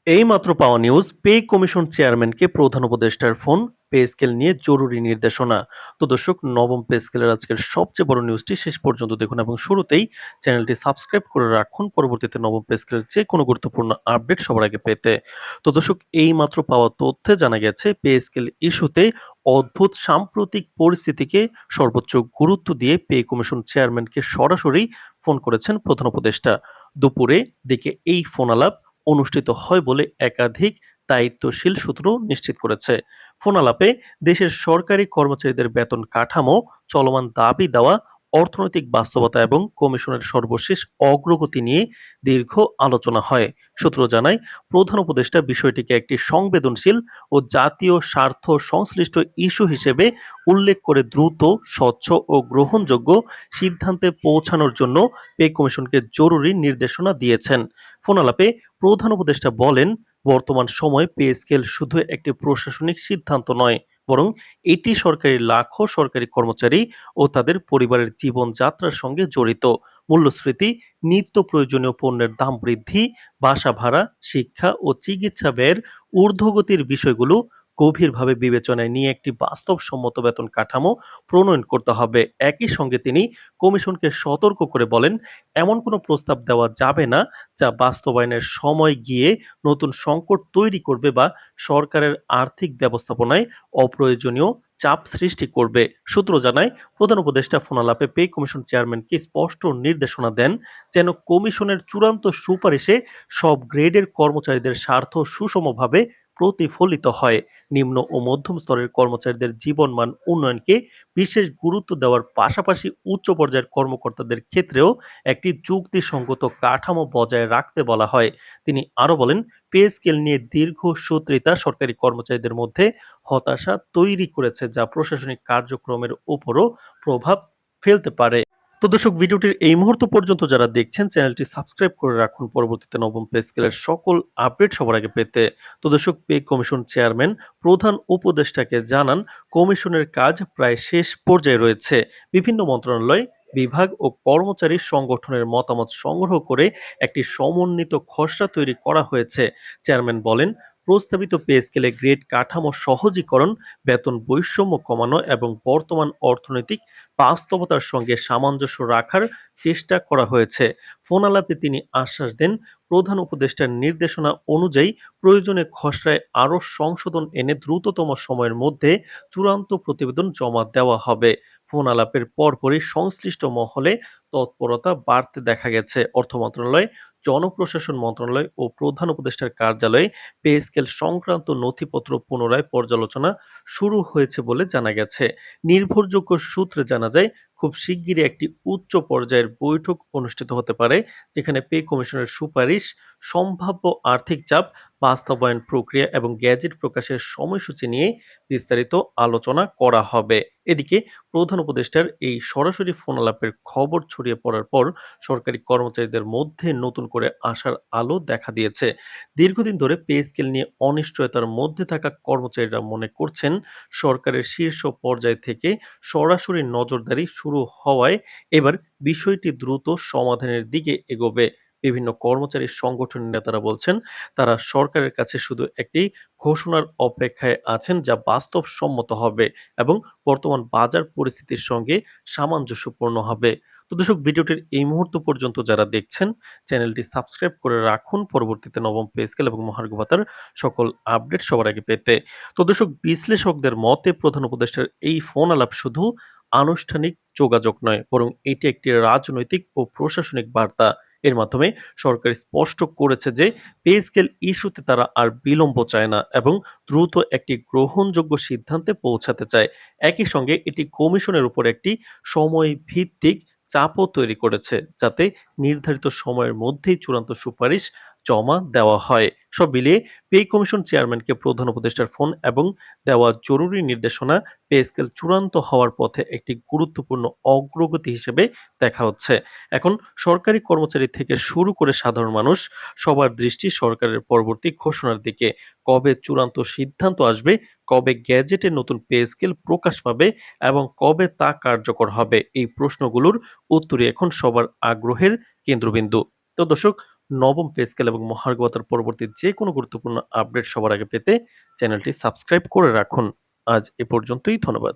এইমাত্র পাওয়া news, pay commission চেয়ারম্যানকে প্রধান উপদেষ্টার ফোন, পে স্কেল নিয়ে জরুরি নির্দেশনা। তো দর্শক, নবম পে স্কেলের আজকের সবচেয়ে বড় নিউজটি শেষ পর্যন্ত দেখুন এবং শুরুতেই চ্যানেলটি সাবস্ক্রাইব করে রাখুন পরবর্তীতে নবম পে স্কেলের যে কোনো গুরুত্বপূর্ণ আপডেট সবার আগে পেতে। তো দর্শক, এইমাত্র পাওয়া তথ্যে জানা গেছে পে স্কেল ইস্যুতে অদ্ভুত সাম্প্রতিক পরিস্থিতিকে সর্বোচ্চ গুরুত্ব দিয়ে পে কমিশন চেয়ারম্যানকে সরাসরি ফোন করেছেন প্রধান উপদেষ্টা। দুপুরে দিকে এই ফোন আলাপ অনুষ্ঠিত হয় বলে একাধিক দায়িত্বশীল সূত্র নিশ্চিত করেছে। ফোন আলাপে দেশের সরকারি কর্মচারীদের বেতন কাঠামো, চলমান দাবি দেওয়া, অর্থনৈতিক বাস্তবতা এবং কমিশনের সর্বশেষ অগ্রগতি নিয়ে দীর্ঘ আলোচনা হয়। সূত্র জানায়, প্রধান উপদেষ্টা বিষয়টিকে একটি সংবেদনশীল ও জাতীয় স্বার্থ সংশ্লিষ্ট ইস্যু হিসেবে উল্লেখ করে দ্রুত, স্বচ্ছ ও গ্রহণযোগ্য সিদ্ধান্তে পৌঁছানোর জন্য পে কমিশনকে জরুরি নির্দেশনা দিয়েছেন। ফোন আলাপে প্রধান উপদেষ্টা বলেন, বর্তমান সময়ে পে স্কেল শুধু একটি প্রশাসনিক সিদ্ধান্ত নয়, বরং এটি সরকারি লাখো সরকারি কর্মচারী ও তাদের পরিবারের জীবনযাত্রার সঙ্গে জড়িত। মূল্যস্ফীতি, নিত্য প্রয়োজনীয় পণ্যের দাম বৃদ্ধি, বাসা ভাড়া, শিক্ষা ও চিকিৎসা ব্যয়ের ঊর্ধ্বগতির বিষয়গুলো গভীরভাবে বিবেচনায় নিয়ে একটি বাস্তবসম্মত বেতন কাঠামো প্রণয়ন করতে হবে। একই সঙ্গে তিনি কমিশনকে সতর্ক করে বলেন, এমন কোনো প্রস্তাব দেওয়া যাবে না যা বাস্তবায়নের সময় গিয়ে নতুন সংকট তৈরি করবে বা সরকারের আর্থিক ব্যবস্থাপনায় অপ্রয়োজনীয় চাপ সৃষ্টি করবে। সূত্র জানায়, প্রধান উপদেষ্টা ফোন আলাপে পে কমিশন চেয়ারম্যানকে স্পষ্ট নির্দেশনা দেন যেন কমিশনের চূড়ান্ত সুপারিশে সব গ্রেডের কর্মচারীদের স্বার্থ সুষমভাবে প্রতিফলিত হয়। নিম্ন ও মধ্যম স্তরের কর্মচারীদের জীবনমান উন্নয়নকে বিশেষ গুরুত্ব দেওয়ার পাশাপাশি উচ্চ পর্যায়ের কর্মকর্তাদের ক্ষেত্রেও একটি যুক্তিসঙ্গত কাঠামো বজায় রাখতে বলা হয়। তিনি আরো বলেন, পে স্কেল নিয়ে দীর্ঘসূত্রিতা সরকারি কর্মচারীদের মধ্যে হতাশা তৈরি করেছে, যা প্রশাসনিক কার্যক্রমের উপরও প্রভাব ফেলতে পারে। তো দর্শক, ভিডিওটির এই মুহূর্ত পর্যন্ত যারা দেখছেন, চ্যানেলটি সাবস্ক্রাইব করে রাখুন পরবর্তীতে নবম পে স্কেলের সকল আপডেট সবার আগে পেতে। তো দর্শক, পে কমিশন চেয়ারম্যান প্রধান উপদেষ্টাকে জানান, কমিশনের কাজ প্রায় শেষ পর্যায়ে রয়েছে। বিভিন্ন মন্ত্রণালয়, বিভাগ ও কর্মচারী সংগঠনের মতামত সংগ্রহ করে একটি সমন্বিত খসড়া তৈরি করা হয়েছে। চেয়ারম্যান বলেন, প্রস্তাবিত পে স্কেলে গ্রেড কাঠামো সহজীকরণ, বেতন বৈষম্য কমানো এবং বর্তমান অর্থনৈতিক বাস্তবতার সঙ্গে সামঞ্জস্য রাখার চেষ্টা করা হয়েছে। ফোন আলাপে তিনি আশ্বাস দেন, প্রধান উপদেষ্টার নির্দেশনা অনুযায়ী প্রয়োজনে খসড়ায় আরও সংশোধন এনে দ্রুততম সময়ের মধ্যে চূড়ান্ত প্রতিবেদন জমা দেওয়া হবে। ফোন আলাপের পরপরই সংশ্লিষ্ট মহলে তৎপরতা বাড়তে দেখা গেছে। অর্থ মন্ত্রণালয়, জনপ্রশাসন মন্ত্রণালয় ও প্রধান উপদেষ্টার কার্যালয়ে পে স্কেল সংক্রান্ত নথিপত্র পুনরায় পর্যালোচনা শুরু হয়েছে বলে জানা গেছে। নির্ভরযোগ্য সূত্রে জানা যায়, খুব শিগগিরই একটি উচ্চ পর্যায়ের বৈঠক অনুষ্ঠিত হতে পারে, যেখানে পে কমিশনের সুপারিশ, সম্ভাব্য আর্থিক চাপ, বাস্তবায়ন প্রক্রিয়া এবং গ্যাজেট প্রকাশের সময়সূচি নিয়ে বিস্তারিত আলোচনা করা হবে। এদিকে প্রধান উপদেষ্টার এই সরাসরি ফোন আলাপের খবর ছড়িয়ে পড়ার পর সরকারি কর্মচারীদের মধ্যে নতুন করে আশার আলো দেখা দিয়েছে। দীর্ঘদিন ধরে পে স্কেল নিয়ে অনিশ্চয়তার মধ্যে থাকা কর্মচারীরা মনে করছেন, সরকারের শীর্ষ পর্যায় থেকে সরাসরি নজরদারি শুরু হওয়ায় এবার বিষয়টি দ্রুত সমাধানের দিকে এগোবে। বিভিন্ন কর্মচারী সংগঠনের নেতারা বলছেন, তারা সরকারের কাছে শুধু একটি ঘোষণার অপেক্ষায় আছেন যা বাস্তবসম্মত হবে এবং বর্তমান বাজার পরিস্থিতির সঙ্গে সামঞ্জস্যপূর্ণ হবে। তো দর্শক, ভিডিওটির এই মুহূর্ত পর্যন্ত যারা দেখছেন, চ্যানেলটি সাবস্ক্রাইব করে রাখুন পরবর্তীতে নবম পে স্কেল এবং মহার্ঘ ভাতার সকল আপডেট সবার আগে পেতে। তো দর্শক, বিশ্লেষকদের মতে প্রধান উপদেষ্টার এই ফোন আলাপ শুধু আনুষ্ঠানিক যোগাযোগ নয়, বরং এটি একটি রাজনৈতিক ও প্রশাসনিক বার্তা। এর মাধ্যমে সরকার স্পষ্ট করেছে যে পে স্কেল ইস্যুতে তারা আর বিলম্ব চায় না এবং দ্রুত একটি গ্রহণযোগ্য সিদ্ধান্তে পৌঁছাতে চায়। একই সঙ্গে এটি কমিশনের উপর একটি সময় ভিত্তিক চাপও তৈরি করেছে, যাতে নির্ধারিত সময়ের মধ্যেই চূড়ান্ত সুপারিশ জমা দেওয়া হয়। সব মিলিয়ে পে কমিশন চেয়ারম্যানকে প্রধান উপদেষ্টার ফোন এবং দেওয়া জরুরি নির্দেশনা পে স্কেল চূড়ান্ত হওয়ার পথে একটি গুরুত্বপূর্ণ অগ্রগতি হিসেবে দেখা হচ্ছে। এখন সরকারি কর্মচারী থেকে শুরু করে সাধারণ মানুষ, সবার দৃষ্টি সরকারের পরবর্তী ঘোষণার দিকে। কবে চূড়ান্ত সিদ্ধান্ত আসবে, কবে গ্যাজেটে নতুন পে স্কেল প্রকাশ পাবে এবং কবে তা কার্যকর হবে, এই প্রশ্নগুলোর উত্তরই এখন সবার আগ্রহের কেন্দ্রবিন্দু। তো দর্শক, নবম পে স্কেল এবং মহার্ঘ ভাতার পরবর্তী যেকোনো গুরুত্বপূর্ণ আপডেট সবার আগে পেতে চ্যানেলটি সাবস্ক্রাইব করে রাখুন। আজ এ পর্যন্তই, ধন্যবাদ।